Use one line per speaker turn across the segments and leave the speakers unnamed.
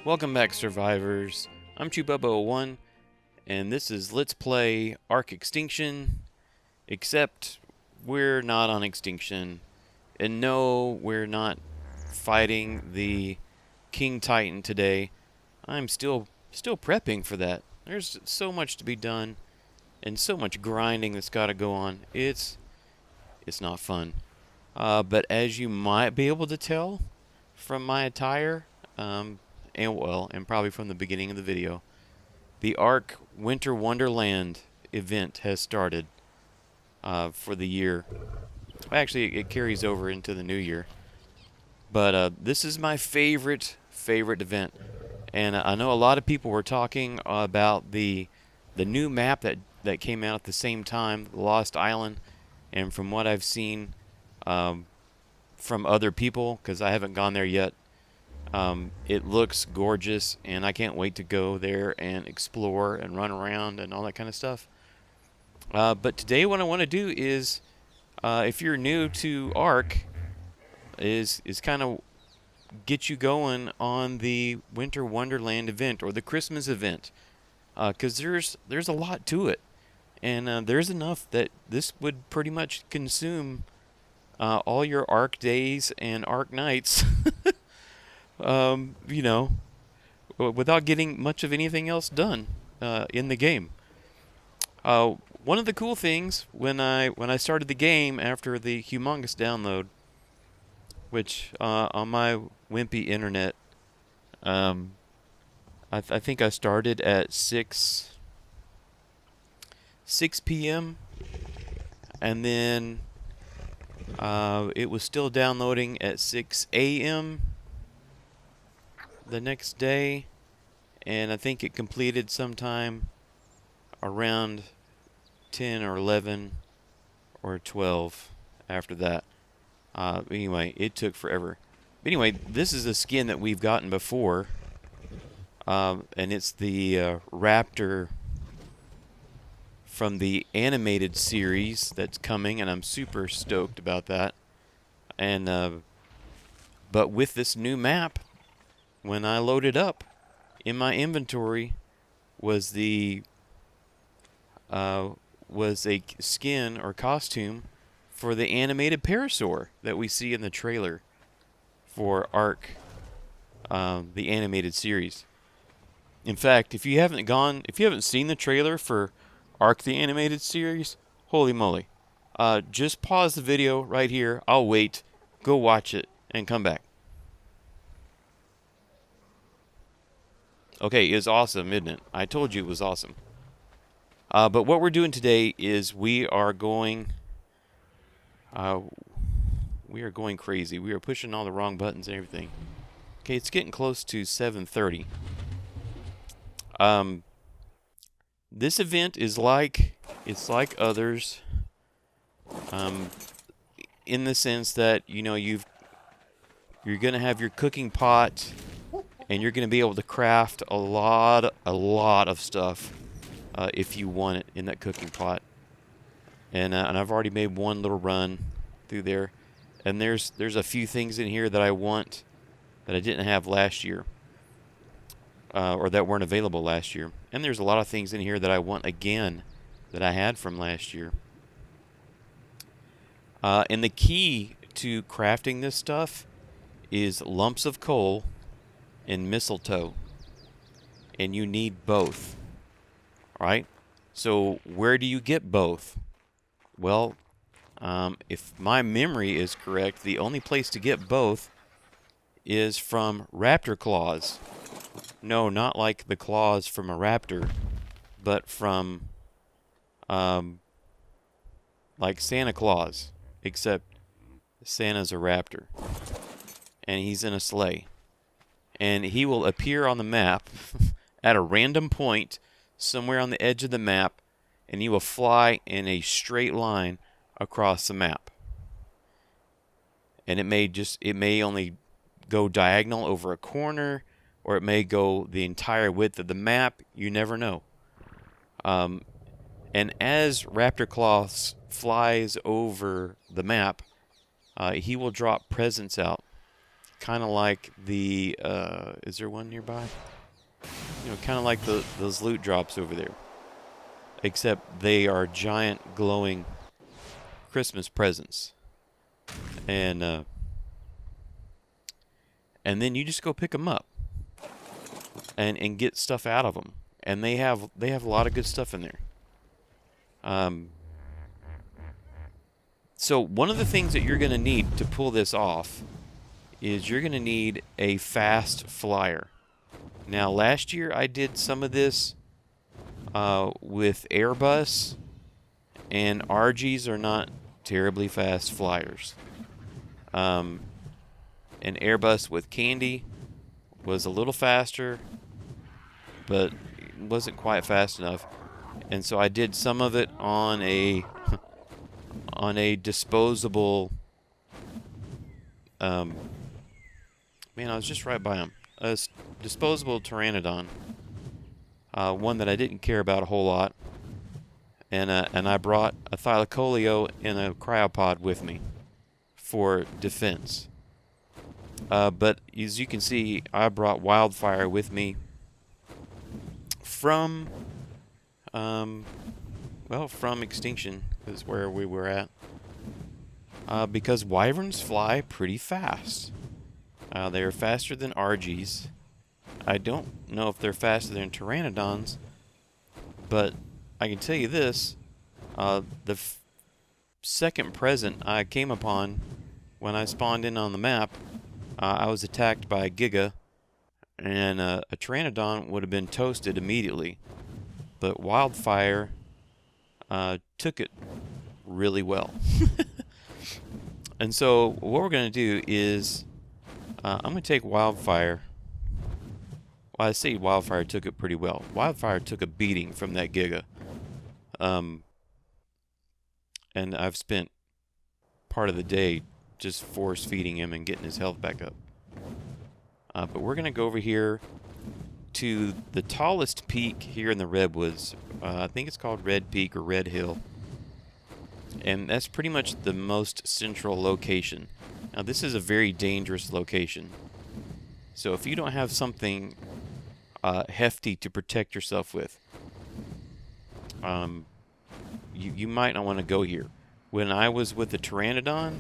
Welcome back, survivors. I'm Chewbubba01, and this is Let's Play ARK Extinction, except we're not on Extinction. And no, we're not fighting the King Titan today. I'm still prepping for that. There's so much to be done, and so much grinding that's got to go on. It's not fun. But as you might be able to tell from my attire, and probably from the beginning of the video, the ARK Winter Wonderland event has started for the year. Actually, it carries over into the new year. But this is my favorite event, and I know a lot of people were talking about the new map that came out at the same time, the Lost Island, and from what I've seen from other people, because I haven't gone there yet. It looks gorgeous, and I can't wait to go there and explore and run around and all that kind of stuff. But today what I want to do is, if you're new to ARK, is kind of get you going on the Winter Wonderland event or the Christmas event, because there's a lot to it, and there's enough that this would pretty much consume all your ARK days and ARK nights. You know, without getting much of anything else done in the game. One of the cool things when I started the game after the humongous download, which on my wimpy internet, I think I started at 6 p.m. and then it was still downloading at 6 a.m. the next day, and I think it completed sometime around 10 or 11 or 12 after that. Anyway, it took forever. But anyway, this is a skin that we've gotten before, and it's the Raptor from the animated series that's coming, and I'm super stoked about that. And but with this new map, when I loaded up, in my inventory was was a skin or costume for the animated parasaur that we see in the trailer for ARK, the animated series. In fact, if you haven't seen the trailer for ARK, the animated series, holy moly, just pause the video right here. I'll wait. Go watch it and come back. Okay, it's awesome, isn't it? I told you it was awesome. But what we're doing today is we are going crazy. We are pushing all the wrong buttons and everything. Okay, it's getting close to 7:30. This event is like others, in the sense that you're gonna have your cooking pot. And you're going to be able to craft a lot of stuff if you want it in that cooking pot. And I've already made one little run through there. And there's a few things in here that I want that I didn't have last year, or that weren't available last year. And there's a lot of things in here that I want again that I had from last year. And the key to crafting this stuff is lumps of coal and mistletoe, and you need both. Right? So where do you get both? Well, if my memory is correct, the only place to get both is from Raptor claws. No, not like the claws from a raptor, but from like Santa Claus, except Santa's a raptor and he's in a sleigh. And he will appear on the map at a random point somewhere on the edge of the map, and he will fly in a straight line across the map. And it may only go diagonal over a corner, or it may go the entire width of the map. You never know. And as Raptor Claus flies over the map, he will drop presents out. kind of like the, is there one nearby? You know, kind of like those loot drops over there. Except they are giant glowing Christmas presents. And then you just go pick them up. And get stuff out of them. And they have a lot of good stuff in there. So one of the things that you're going to need to pull this off is you're going to need a fast flyer. Now, last year I did some of this with Airbus, and RGs are not terribly fast flyers. An Airbus with Candy was a little faster, but wasn't quite fast enough. And so I did some of it on a disposable. Man, I was just right by him. A disposable Pteranodon. One that I didn't care about a whole lot. And I brought a Thylacoleo in a cryopod with me for defense. But as you can see, I brought Wildfire with me from Extinction is where we were at. Because wyverns fly pretty fast. They are faster than RGs. I don't know if they're faster than Pteranodons, but I can tell you this. The second present I came upon when I spawned in on the map, I was attacked by a Giga, and a Pteranodon would have been toasted immediately. But Wildfire took it really well. And so what we're going to do is I'm going to take Wildfire. Well, I say Wildfire took it pretty well. Wildfire took a beating from that Giga. And I've spent part of the day just force feeding him and getting his health back up. But we're going to go over here to the tallest peak here in the Redwoods. I think it's called Red Peak or Red Hill. And that's pretty much the most central location. Now, this is a very dangerous location. So if you don't have something hefty to protect yourself with, you might not want to go here. When I was with the Pteranodon...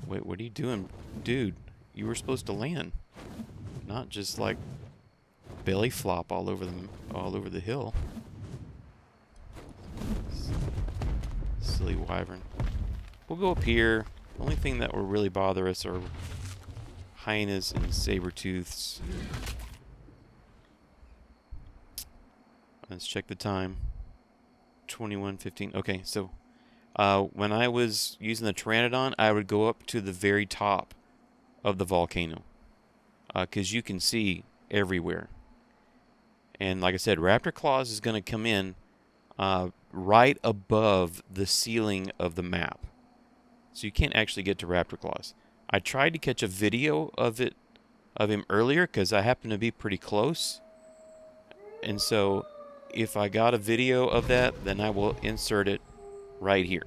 Wait, what are you doing? Dude, you were supposed to land. Not just, like, belly flop all over the hill. Silly wyvern. We'll go up here. The only thing that will really bother us are hyenas and saber-tooths. Let's check the time. 21:15. Okay, so when I was using the Pteranodon, I would go up to the very top of the volcano, because you can see everywhere. And like I said, Raptor Claus is going to come in right above the ceiling of the map. So you can't actually get to Raptor Claus. I tried to catch a video of him earlier because I happened to be pretty close. And so if I got a video of that, then I will insert it right here.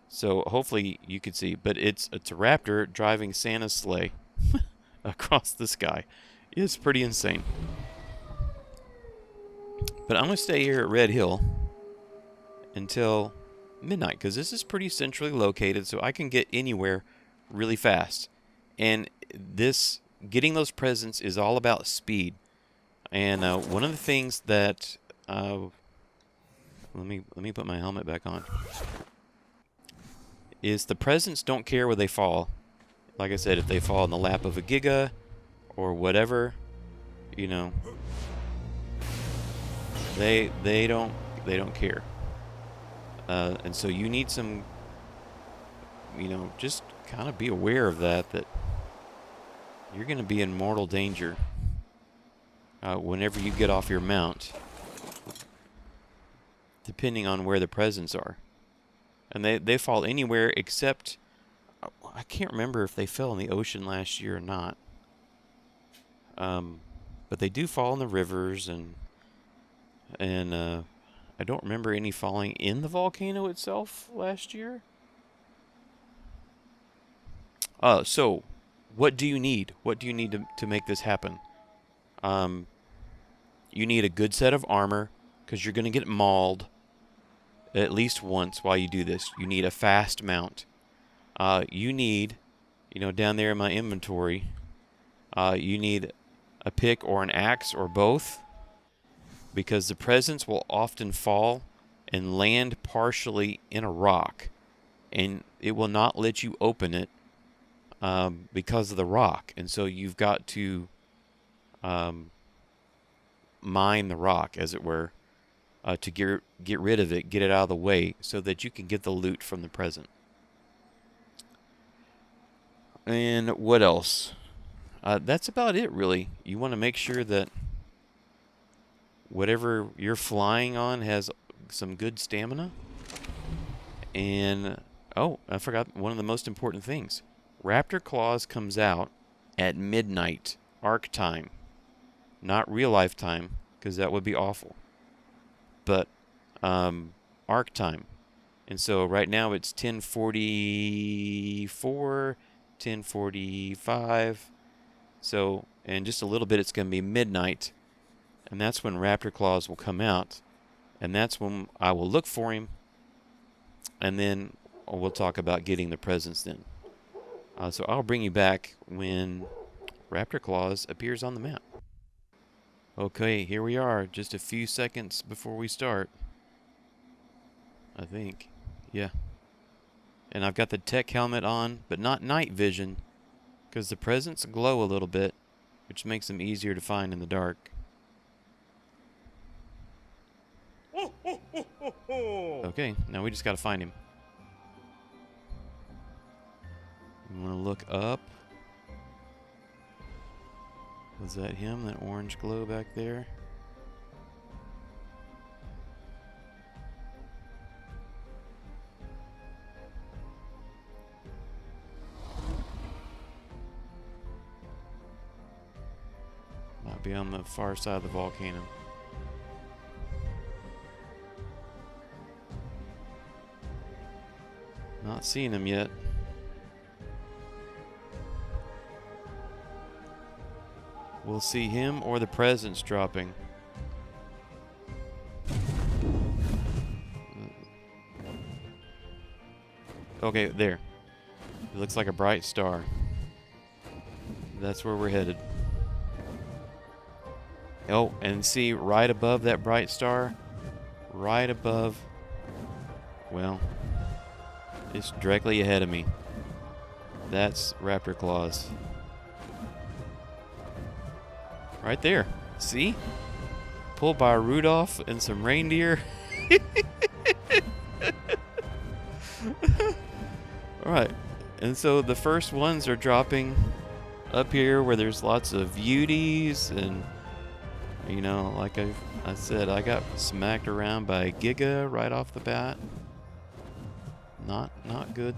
So hopefully you could see, but it's a raptor driving Santa's sleigh across the sky. It's pretty insane. But I'm going to stay here at Red Hill until midnight, because this is pretty centrally located, so I can get anywhere really fast. And getting those presents is all about speed. And one of the things that let me put my helmet back on. Is the presents don't care where they fall. Like I said, if they fall in the lap of a Giga or whatever, you know, they don't care. And so you need some, you know, just kind of be aware of that you're going to be in mortal danger whenever you get off your mount, depending on where the presents are. And they fall anywhere except, I can't remember if they fell in the ocean last year or not. But they do fall in the rivers, and I don't remember any falling in the volcano itself last year. So what do you need? What do you need to make this happen? You need a good set of armor, because you're going to get mauled at least once while you do this. You need a fast mount. You need, down there in my inventory, you need a pick or an axe or both, because the presents will often fall and land partially in a rock, and it will not let you open it because of the rock. And so you've got to mine the rock, as it were, to get rid of it, get it out of the way, so that you can get the loot from the present. And what else? That's about it, really. You want to make sure that whatever you're flying on has some good stamina. And, oh, I forgot one of the most important things. Raptor Claus comes out at midnight, ARK time. Not real life time, because that would be awful. But ARK time. And so right now it's 10:44, 10:45. So in just a little bit it's going to be midnight. And that's when Raptor Claus will come out. And that's when I will look for him. And then we'll talk about getting the presents then. So I'll bring you back when Raptor Claus appears on the map. Okay, here we are, just a few seconds before we start. I think. Yeah. And I've got the tech helmet on, but not night vision, because the presents glow a little bit, which makes them easier to find in the dark. Okay, now we just gotta find him. You wanna look up. Was that him, that orange glow back there? Might be on the far side of the volcano. Not seeing him yet. We'll see him or the presents dropping. Okay, there. It looks like a bright star. That's where we're headed. Oh, and see right above that bright star, right above, well, it's directly ahead of me. That's Raptor Claus. Right there. See? Pulled by Rudolph and some reindeer. Alright. And so the first ones are dropping up here where there's lots of beauties. And, like I said, I got smacked around by Giga right off the bat. Not good.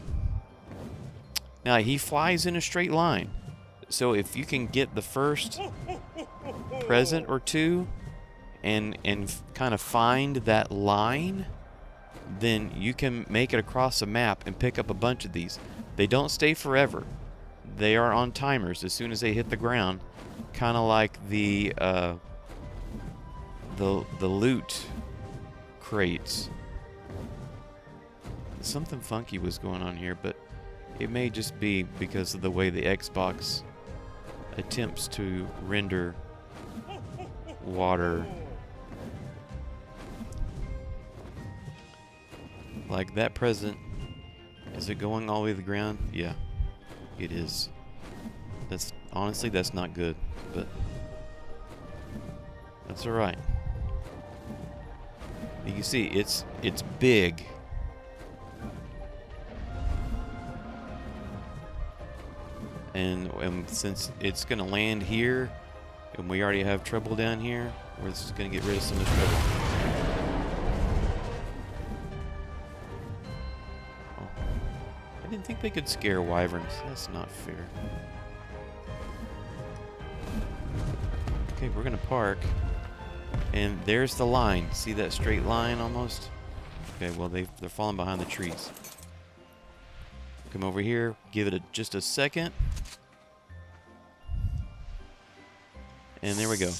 Now, he flies in a straight line. So if you can get the first present or two and kind of find that line, then you can make it across the map and pick up a bunch of these. They don't stay forever. They are on timers as soon as they hit the ground, kind of like the loot crates. Something funky was going on here, but it may just be because of the way the Xbox attempts to render water. Like that present, is it going all the way to the ground? Yeah, it is. That's honestly, that's not good, but that's all right. You can see it's big. And since it's going to land here, and we already have trouble down here, we're just going to get rid of some of the trouble. Oh. I didn't think they could scare wyverns. That's not fair. Okay, we're gonna park. And there's the line. See that straight line almost? Okay, well they're falling behind the trees. Come over here, give it just a second. And there we go.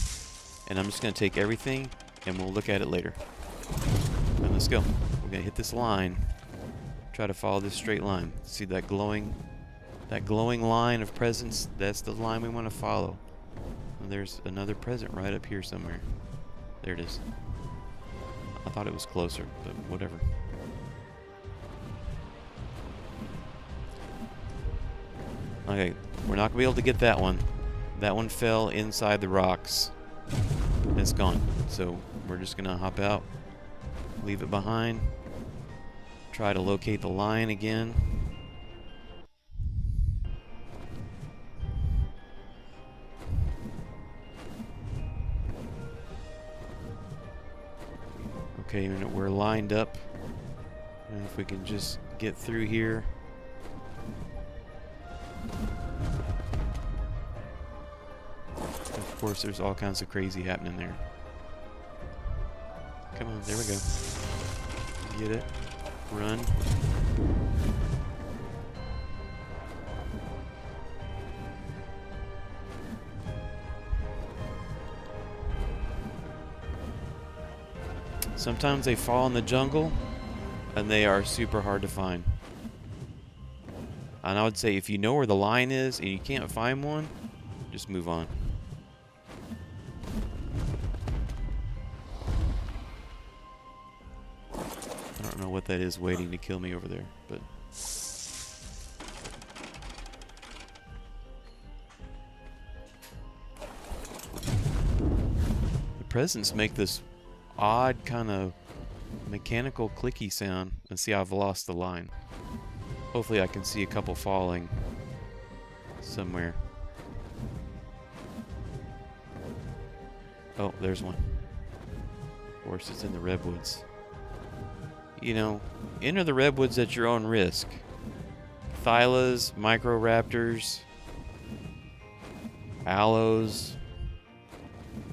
And I'm just gonna take everything and we'll look at it later. And let's go. We're gonna hit this line. Try to follow this straight line. See that glowing line of presents? That's the line we want to follow. And there's another present right up here somewhere. There it is. I thought it was closer, but whatever. Okay, we're not gonna be able to get that one. That one fell inside the rocks. It's gone. So we're just gonna hop out, leave it behind, try to locate the line again. Okay, and we're lined up. And if we can just get through here. Of course, there's all kinds of crazy happening there. Come on, there we go. Get it. Run. Sometimes they fall in the jungle, and they are super hard to find. And I would say if you know where the line is and you can't find one, just move on. I don't know what that is waiting to kill me over there, but... The presents make this odd kind of mechanical clicky sound, and see I've lost the line. Hopefully I can see a couple falling somewhere. Oh, there's one. Of course, it's in the redwoods. You know, enter the redwoods at your own risk. Thylas, microraptors, aloes.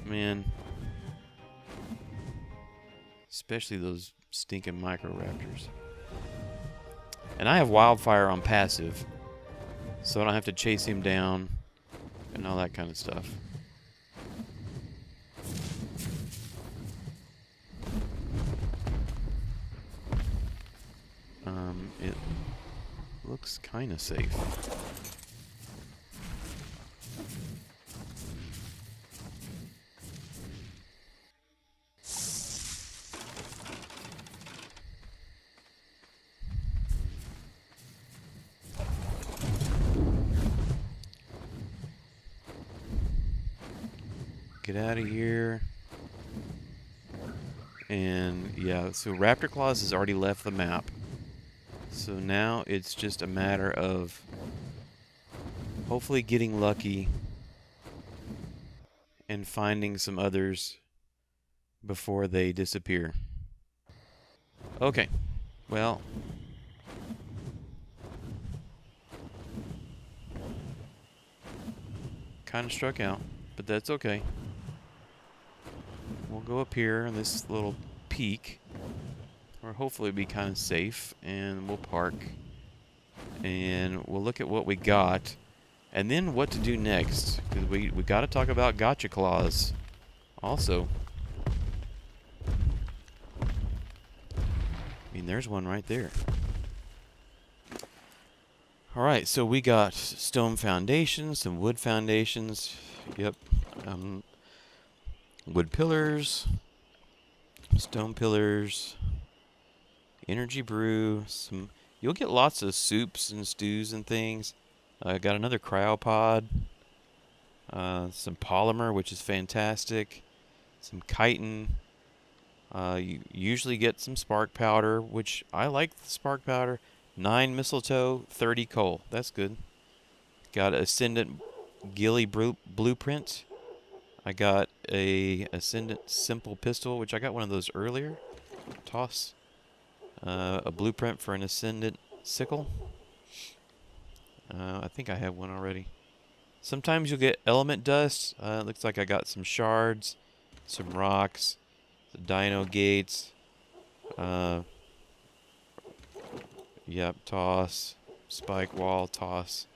Man. Especially those stinking microraptors. And I have wildfire on passive, so I don't have to chase him down and all that kind of stuff. It looks kind of safe. Get out of here. And yeah, so Raptor Claus has already left the map. So now it's just a matter of hopefully getting lucky and finding some others before they disappear. Okay, well, kind of struck out, but that's okay. We'll go up here in this little peak, where hopefully it'll be kind of safe, and we'll park, and we'll look at what we got, and then what to do next, because we got to talk about Gatcha Claus also. I mean, there's one right there. Alright, so we got stone foundations, some wood foundations, yep, wood pillars, stone pillars, energy brew, you'll get lots of soups and stews and things. I got another cryopod, some polymer, which is fantastic, some chitin. You usually get some spark powder, which I like the spark powder. 9 mistletoe, 30 coal. That's good. Got Ascendant Ghillie blueprint. I got a Ascendant simple pistol, which I got one of those earlier. Toss. A blueprint for an Ascendant sickle. I think I have one already. Sometimes you'll get element dust. It looks like I got some shards, some rocks, the dino gates. Yep, toss, spike wall, toss,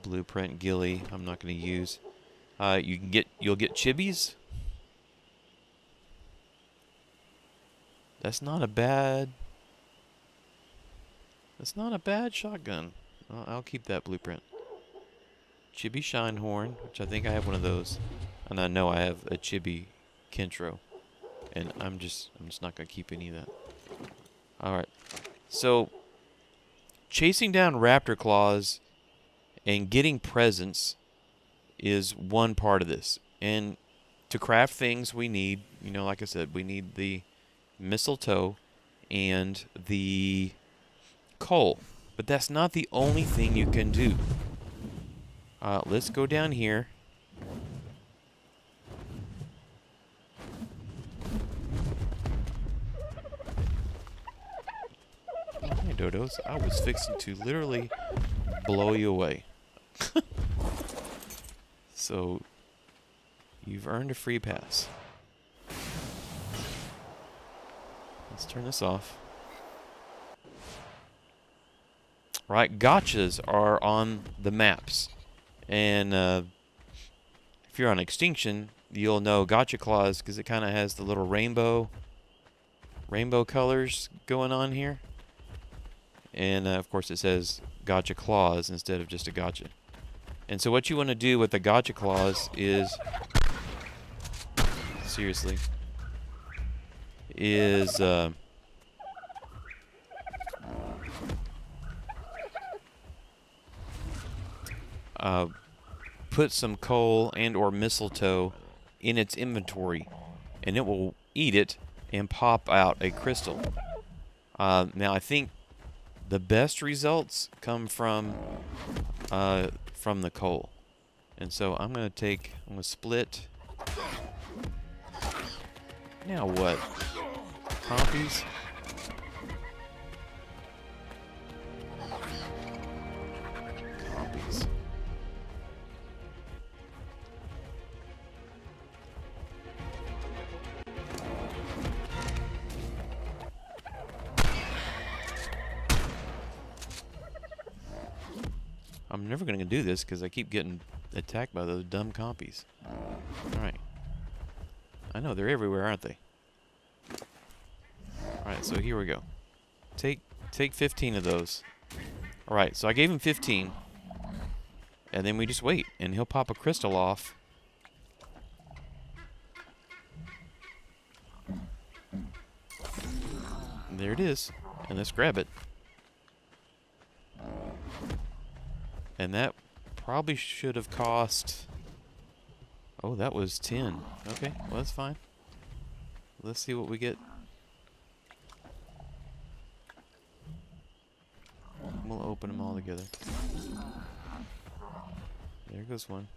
blueprint gilly. I'm not going to use. You'll get chibis. That's not a bad shotgun. I'll keep that blueprint. Chibi Shinehorn, which I think I have one of those, and I know I have a Chibi Kentro, and I'm just not gonna keep any of that. All right, so chasing down Raptor Claus and getting presents is one part of this, and to craft things we need, like I said, we need the mistletoe and the coal, but that's not the only thing you can do. Let's go down here. Oh, hey, Dodos. I was fixing to literally blow you away. So, you've earned a free pass. Let's turn this off. Right, gotchas are on the maps. And if you're on Extinction, you'll know Gatcha Claus because it kind of has the little rainbow colors going on here. And of course it says Gatcha Claus instead of just a gotcha. And so what you want to do with the Gatcha Claus is, seriously, is put some coal and or mistletoe in its inventory, and it will eat it and pop out a crystal. Now I think the best results come from the coal, and so I'm gonna split. Now what? Compies? Compies. I'm never going to do this because I keep getting attacked by those dumb compies. Alright. I know, they're everywhere, aren't they? Alright, so here we go. Take 15 of those. Alright, so I gave him 15. And then we just wait, and he'll pop a crystal off. And there it is. And let's grab it. And that probably should have cost... Oh, that was 10. Okay, well, that's fine. Let's see what we get. We'll open them all together. There goes one.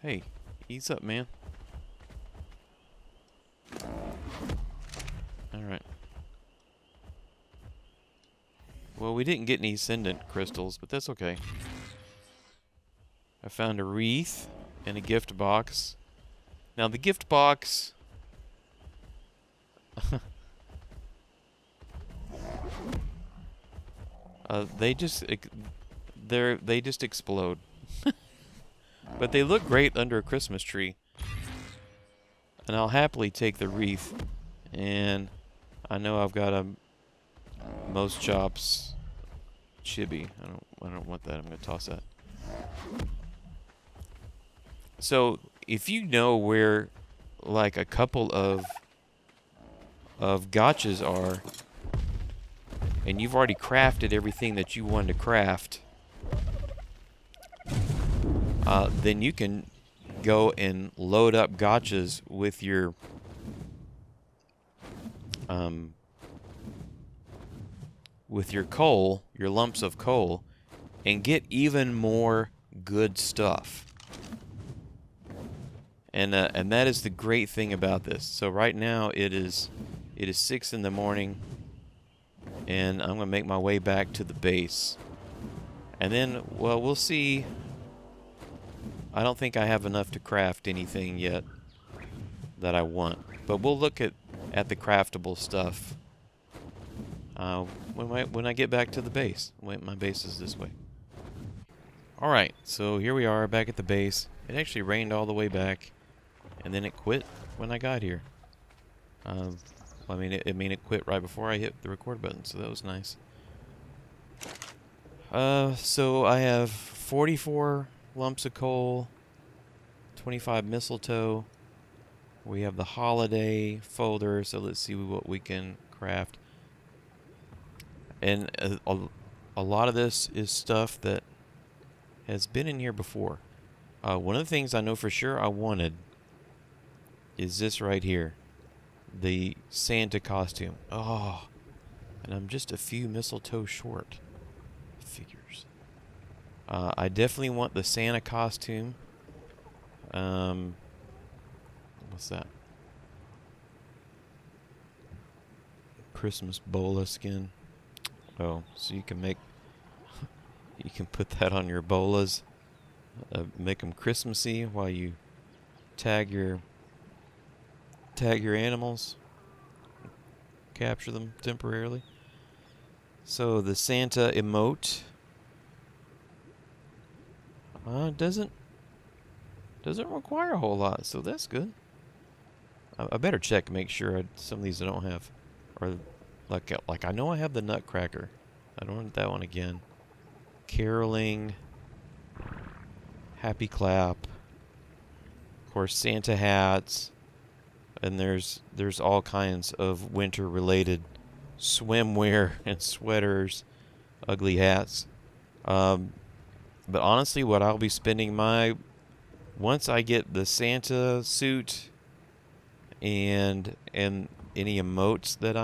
Hey, ease up, man. Alright. Well, we didn't get any Ascendant crystals, but that's okay. I found a wreath and a gift box. Now, the gift box... they just explode. But they look great under a Christmas tree. And I'll happily take the wreath. And I know I've got a most chops chibi. I don't want that. I'm going to toss that. So, if you know where like a couple of gotchas are, and you've already crafted everything that you wanted to craft, then you can go and load up gotchas with your coal, your lumps of coal, and get even more good stuff. And that is the great thing about this. So right now it is 6 in the morning, and I'm going to make my way back to the base. And then, well, we'll see. I don't think I have enough to craft anything yet that I want. But we'll look at the craftable stuff when I get back to the base. Wait, my base is this way. Alright, so here we are back at the base. It actually rained all the way back, and then it quit when I got here. I mean, it quit right before I hit the record button, so that was nice. So I have 44 lumps of coal, 25 mistletoe. We have the holiday folder, so let's see what we can craft. And a lot of this is stuff that has been in here before. One of the things I know for sure I wanted is this right here. The Santa costume. Oh, and I'm just a few mistletoe short. Figures. I definitely want the Santa costume. What's that? Christmas bola skin. Oh, so you can make... you can put that on your bolas. Make them Christmassy while you tag your animals. Capture them temporarily. So the Santa emote doesn't require a whole lot, so that's good. I better check and make sure some of these I don't have, or like I know I have the Nutcracker. I don't want that one again. Caroling, Happy Clap, of course Santa hats, and there's all kinds of winter related swimwear and sweaters, ugly hats. But honestly, what I'll be spending once I get the Santa suit and any emotes that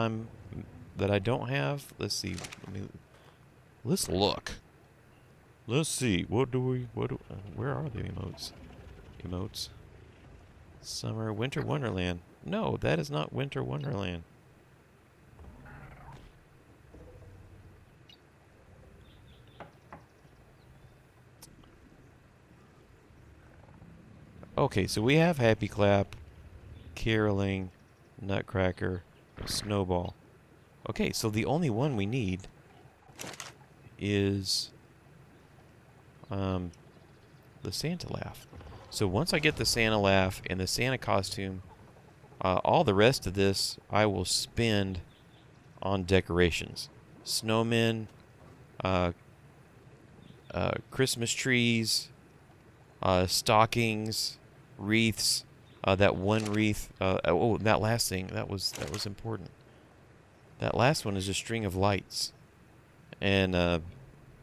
I don't have. Let's see. Let's look. Let's see. Where are the emotes? Emotes. Summer, Winter Wonderland. No, that is not Winter Wonderland. Okay, so we have Happy Clap, Caroling, Nutcracker, Snowball. Okay, so the only one we need is the Santa laugh. So once I get the Santa laugh and the Santa costume, all the rest of this I will spend on decorations. Snowmen, Christmas trees, stockings, wreaths. That one wreath. That last thing. That was important. That last one is a string of lights, and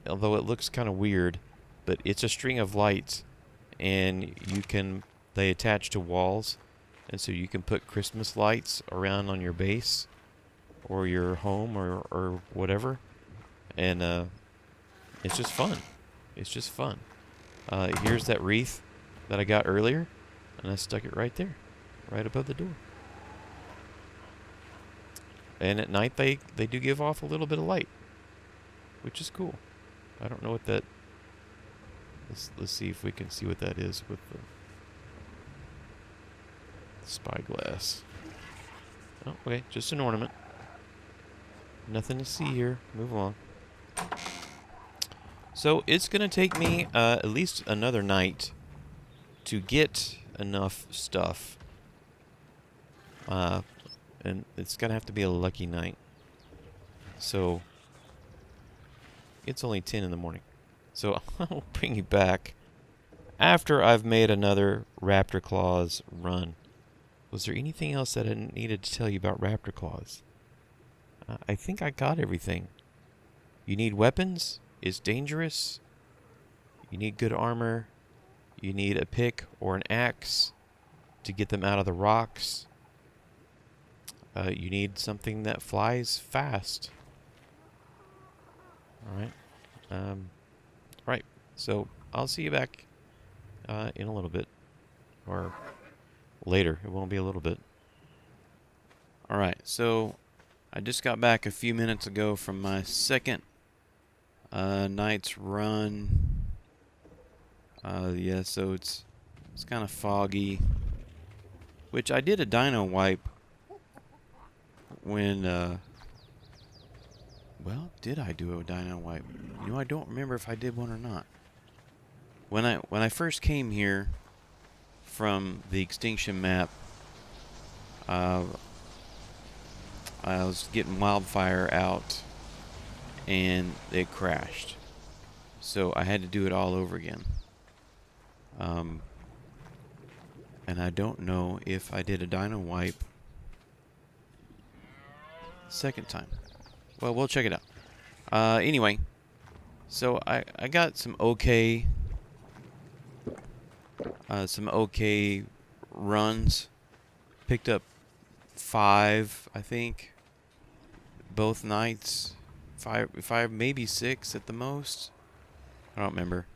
although it looks kind of weird, but it's a string of lights, and they attach to walls, and so you can put Christmas lights around on your base, or your home, or whatever, and it's just fun. It's just fun. Here's that wreath that I got earlier, and I stuck it right there, right above the door. And at night they do give off a little bit of light, which is cool. I don't know what that... Let's see if we can see what that is with the spyglass. Oh, okay, just an ornament. Nothing to see here. Move along. So it's going to take me at least another night to get enough stuff. And it's going to have to be a lucky night. So it's only 10 in the morning. So I'll bring you back after I've made another Raptor Claus run. Was there anything else that I needed to tell you about Raptor Claus? I think I got everything. You need weapons. It's dangerous. You need good armor. You need a pick or an axe to get them out of the rocks. You need something that flies fast. Alright. Right. So I'll see you back in a little bit. Or later. It won't be a little bit. Alright. So I just got back a few minutes ago from my second night's run. Yeah, so it's kind of foggy. Which I did a dino wipe when well, did I do a dino wipe? You know, I don't remember if I did one or not. When I first came here from the Extinction map, I was getting wildfire out and it crashed. So I had to do it all over again. And I don't know if I did a dino wipe second time. Well, we'll check it out. Anyway, so I got some okay runs. Picked up 5, I think, both nights. 5, maybe 6 at the most. I don't remember.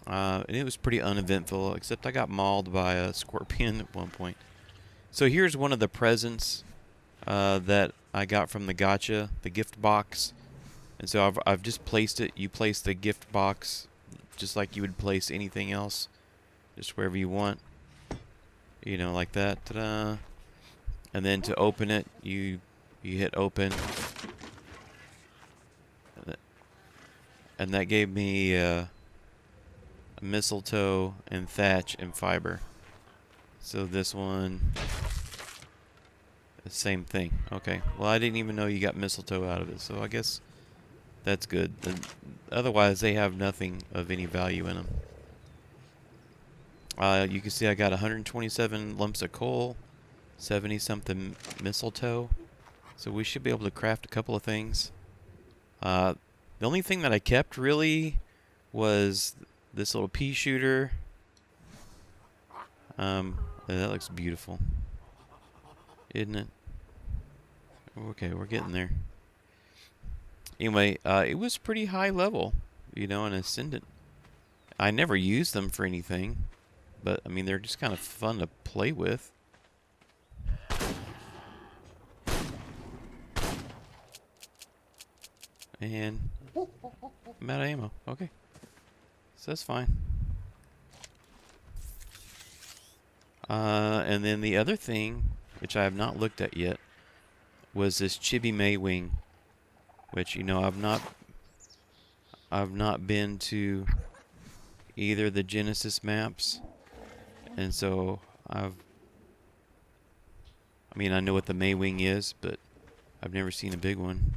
And it was pretty uneventful, except I got mauled by a scorpion at one point. So here's one of the presents that I got from the Gatcha, the gift box. And so I've just placed it. You place the gift box just like you would place anything else, just wherever you want. You know, like that. Ta-da. And then to open it, you hit open. And that gave me a mistletoe and thatch and fiber. So this one, the same thing. Okay. Well, I didn't even know you got mistletoe out of it, so I guess that's good. Otherwise, they have nothing of any value in them. You can see I got 127 lumps of coal, 70-something mistletoe. So we should be able to craft a couple of things. The only thing that I kept really was this little pea shooter. That looks beautiful, isn't it? Okay, we're getting there. Anyway, it was pretty high level, you know, an ascendant. I never used them for anything, but I mean, they're just kind of fun to play with. And I'm out of ammo. Okay. So that's fine. And then the other thing, which I have not looked at yet, was this Chibi Maywing, which, you know, I've not been to either the Genesis maps, and so I mean, I know what the Maywing is, but I've never seen a big one.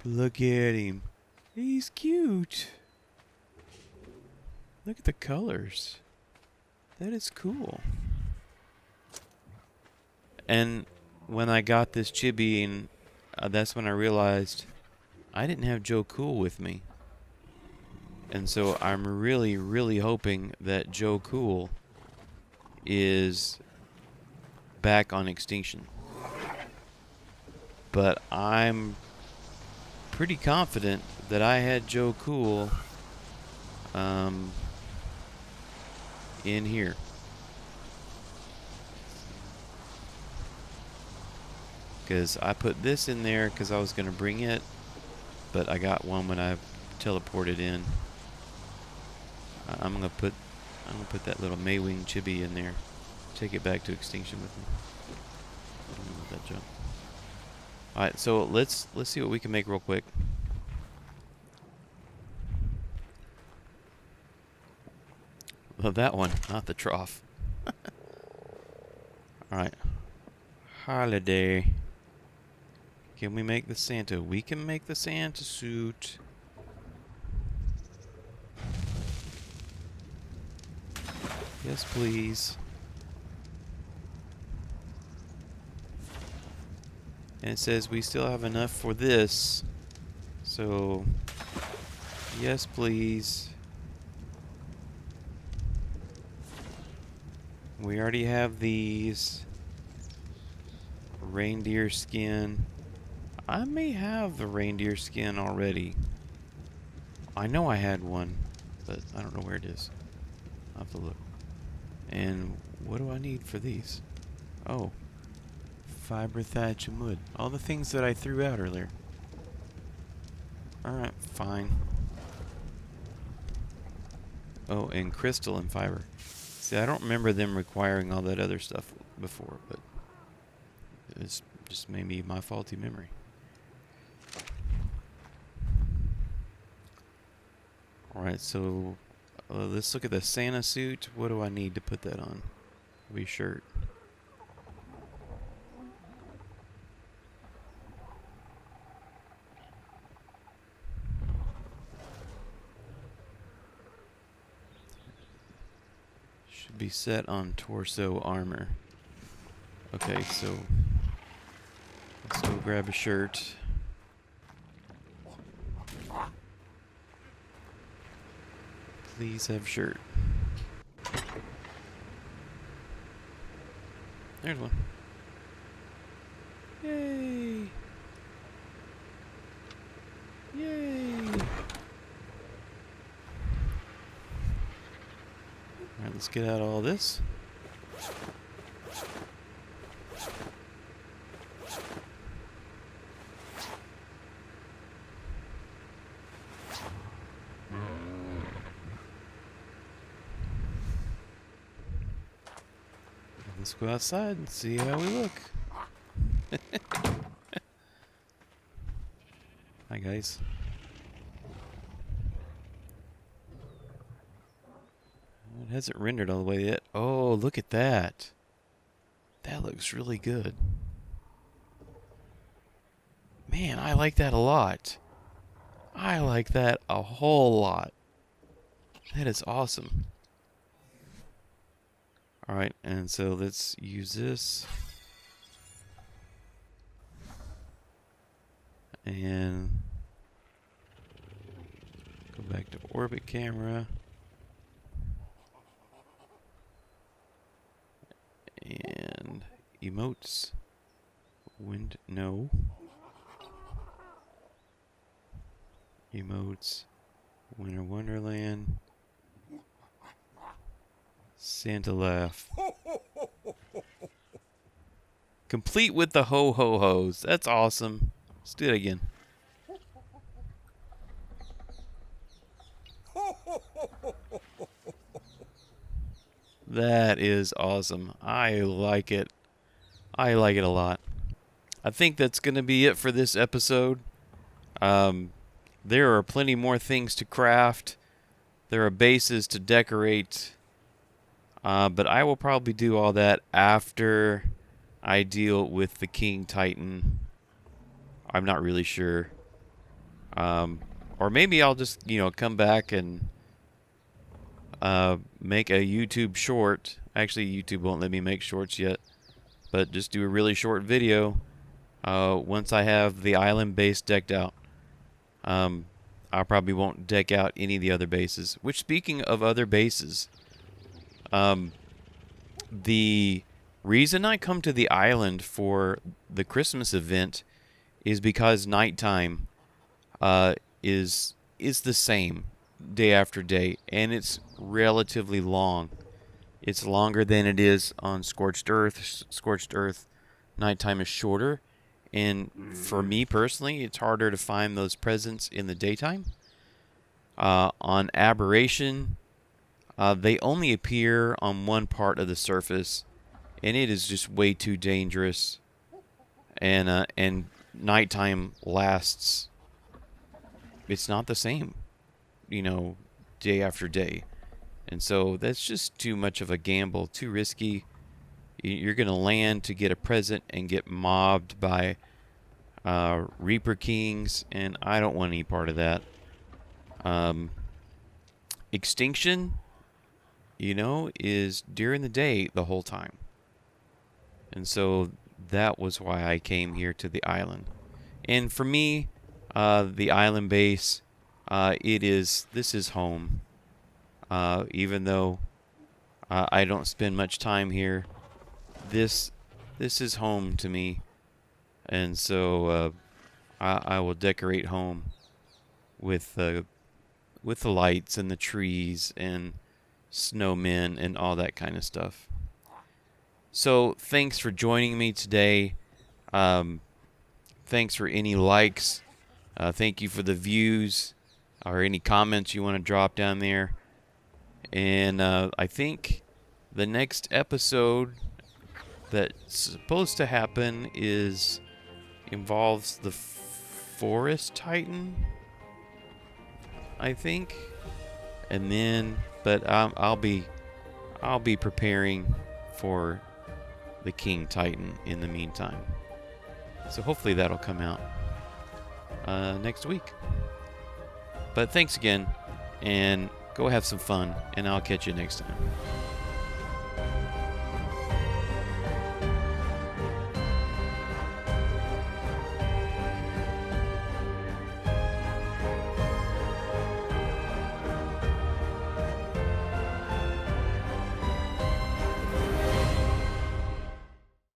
Look at him. He's cute. Look at the colors. That is cool. And when I got this chibi, and that's when I realized I didn't have Joe Cool with me. And so I'm really, really hoping that Joe Cool is back on Extinction. But I'm pretty confident that I had Joe Cool in here. Because I put this in there because I was going to bring it, but I got one when I teleported in. I'm gonna put that little Maywing chibi in there. Take it back to Extinction with me. I don't know about that jump. All right, so let's see what we can make real quick. Well, that one, not the trough. All right, holiday. Can we make the Santa? We can make the Santa suit. Yes, please. And it says we still have enough for this. So, yes, please. We already have these. Reindeer skin. I may have the reindeer skin already. I know I had one, but I don't know where it is. I'll have to look. And what do I need for these? Oh, fiber, thatch, and wood. All the things that I threw out earlier. Alright, fine. Oh, and crystal and fiber. See, I don't remember them requiring all that other stuff before, but it's just maybe my faulty memory. Alright, so let's look at the Santa suit. What do I need to put that on? Maybe shirt. Should be set on torso armor. Okay, so let's go grab a shirt. Please have shirt. There's one. Yay! Yay! Alright, let's get out all this. Let's go outside and see how we look. Hi, guys. It hasn't rendered all the way yet. Oh, look at that. That looks really good. Man, I like that a lot. I like that a whole lot. That is awesome. Alright, and so let's use this. And go back to orbit camera. And emotes. No. Emotes. Winter Wonderland. Santa laugh. Complete with the ho ho hos. That's awesome. Let's do it again. That is awesome. I like it. I like it a lot. I think that's going to be it for this episode. There are plenty more things to craft. There are bases to decorate. But I will probably do all that after I deal with the King Titan. I'm not really sure. Or maybe I'll just, come back and make a YouTube short. Actually, YouTube won't let me make shorts yet. But just do a really short video once I have the island base decked out. I probably won't deck out any of the other bases. Which, speaking of other bases, the reason I come to the island for the Christmas event is because nighttime is the same day after day, and it's relatively long. It's longer than it is on Scorched Earth. Scorched Earth, nighttime is shorter, and for me personally, it's harder to find those presents in the daytime. On Aberration, they only appear on one part of the surface, and it is just way too dangerous. And nighttime lasts. It's not the same, day after day. And so that's just too much of a gamble, too risky. You're going to land to get a present and get mobbed by Reaper Kings, and I don't want any part of that. Extinction, is during the day the whole time. And so that was why I came here to the island. And for me, the island base, this is home. Even though I don't spend much time here, this is home to me. And so I will decorate home with the lights and the trees and snowmen and all that kind of stuff. So thanks for joining me today. Thanks for any likes. Thank you for the views or any comments you want to drop down there. And I think the next episode that's supposed to happen involves the Forest Titan, I think. And then, but I'll be preparing for the King Titan in the meantime. So hopefully that'll come out next week. But thanks again, and go have some fun, and I'll catch you next time.